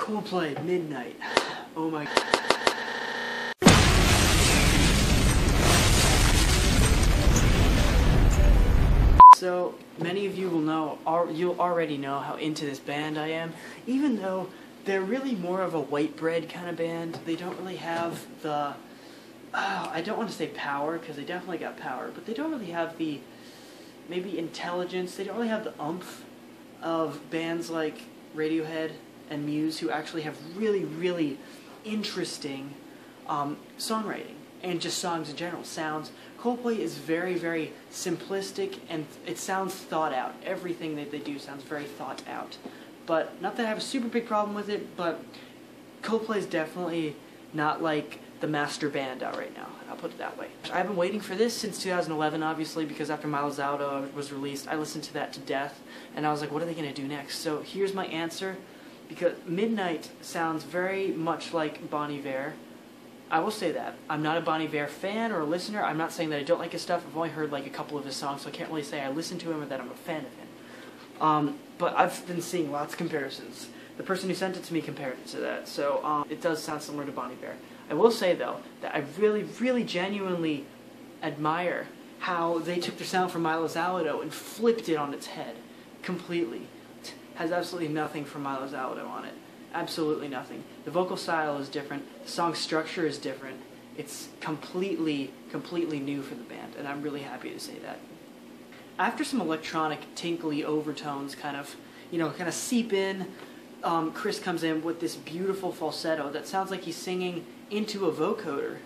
Coldplay, Midnight. Oh my. So, many of you will know, you'll already know how into this band I am, even though they're really more of a white bread kind of band. They don't really have the, I don't want to say power, because they definitely got power, but they don't really have the, maybe intelligence, they don't really have the oomph of bands like Radiohead and Muse, who actually have really, really interesting songwriting, and just songs in general, sounds. Coldplay is very, very simplistic, and it sounds thought out. Everything that they do sounds very thought out. But, not that I have a super big problem with it, but Coldplay is definitely not like the master band out right now. I'll put it that way. I've been waiting for this since 2011, obviously, because after Miles Out was released, I listened to that to death, and I was like, what are they going to do next? So here's my answer, because Midnight sounds very much like Bon Iver. I will say that. I'm not a Bon Iver fan or a listener. I'm not saying that I don't like his stuff. I've only heard like a couple of his songs, so I can't really say I listen to him or that I'm a fan of him. But I've been seeing lots of comparisons. The person who sent it to me compared it to that, so it does sound similar to Bon Iver. I will say, though, that I really, really genuinely admire how they took the sound from Milo Zalado and flipped it on its head completely. It has absolutely nothing from Milo Zalado on it. Absolutely nothing. The vocal style is different. The song structure is different. It's completely, completely new for the band, and I'm really happy to say that. After some electronic, tinkly overtones kind of seep in, Chris comes in with this beautiful falsetto that sounds like he's singing into a vocoder,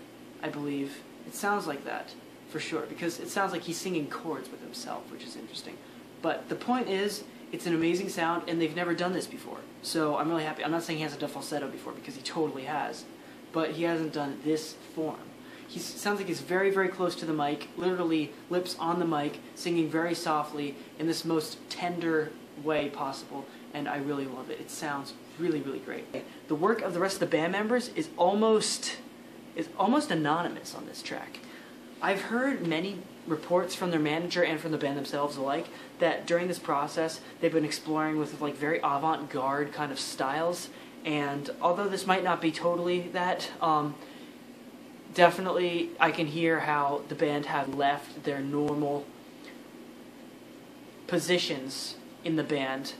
I believe. It sounds like that, for sure, because it sounds like he's singing chords with himself, which is interesting. But the point is, it's an amazing sound, and they've never done this before. So I'm really happy. I'm not saying he hasn't done falsetto before, because he totally has. But he hasn't done this form. He sounds like he's very, very close to the mic, literally lips on the mic, singing very softly in this most tender way possible, and I really love it. It sounds really, really great. The work of the rest of the band members is almost anonymous on this track. I've heard many reports from their manager and from the band themselves alike that during this process they've been exploring with like very avant-garde kind of styles, and although this might not be totally that, definitely I can hear how the band have left their normal positions in the band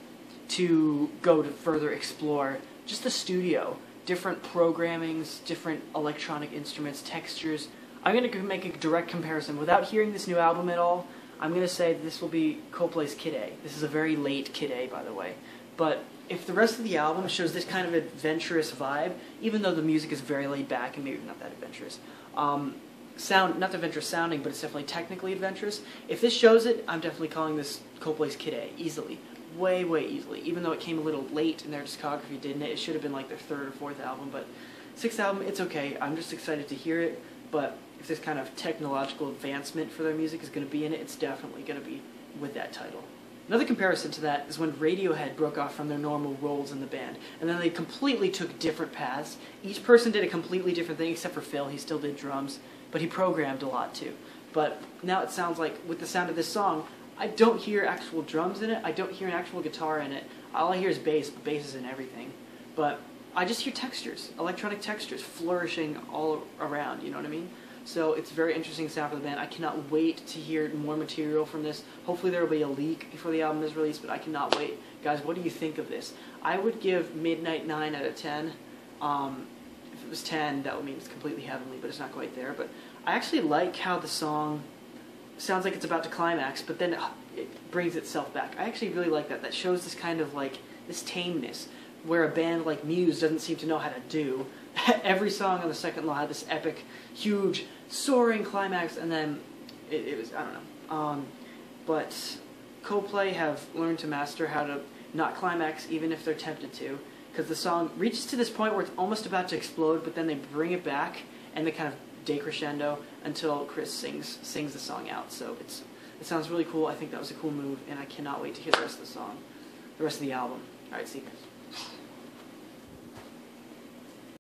to go to further explore just the studio, different programmings, different electronic instruments, textures. I'm going to make a direct comparison. Without hearing this new album at all, I'm going to say that this will be Coldplay's Kid A. This is a very late Kid A, by the way. But if the rest of the album shows this kind of adventurous vibe, even though the music is very laid back and maybe not that adventurous, not adventurous sounding, but it's definitely technically adventurous. If this shows it, I'm definitely calling this Coldplay's Kid A, easily. Way, way easily. Even though it came a little late in their discography, didn't it? It should have been like their third or fourth album, but sixth album, it's okay. I'm just excited to hear it, but if this kind of technological advancement for their music is going to be in it, it's definitely going to be with that title. Another comparison to that is when Radiohead broke off from their normal roles in the band, and then they completely took different paths. Each person did a completely different thing, except for Phil. He still did drums, but he programmed a lot too. But now it sounds like, with the sound of this song, I don't hear actual drums in it, I don't hear an actual guitar in it. All I hear is bass, but bass is in everything. But I just hear textures, electronic textures, flourishing all around, you know what I mean? So it's a very interesting sound for the band. I cannot wait to hear more material from this. Hopefully there will be a leak before the album is released, but I cannot wait. Guys, what do you think of this? I would give Midnight 9 out of 10. If it was 10, that would mean it's completely heavenly, but it's not quite there. But I actually like how the song sounds like it's about to climax, but then it brings itself back. I actually really like that. That shows this kind of like, this tameness, where a band like Muse doesn't seem to know how to do. Every song on the second law had this epic, huge, soaring climax, and then it was, I don't know. But Coldplay have learned to master how to not climax even if they're tempted to, because the song reaches to this point where it's almost about to explode, but then they bring it back, and they kind of decrescendo until Chris sings the song out. So it sounds really cool. I think that was a cool move, and I cannot wait to hear the rest of the song, the rest of the album. Alright, see you guys.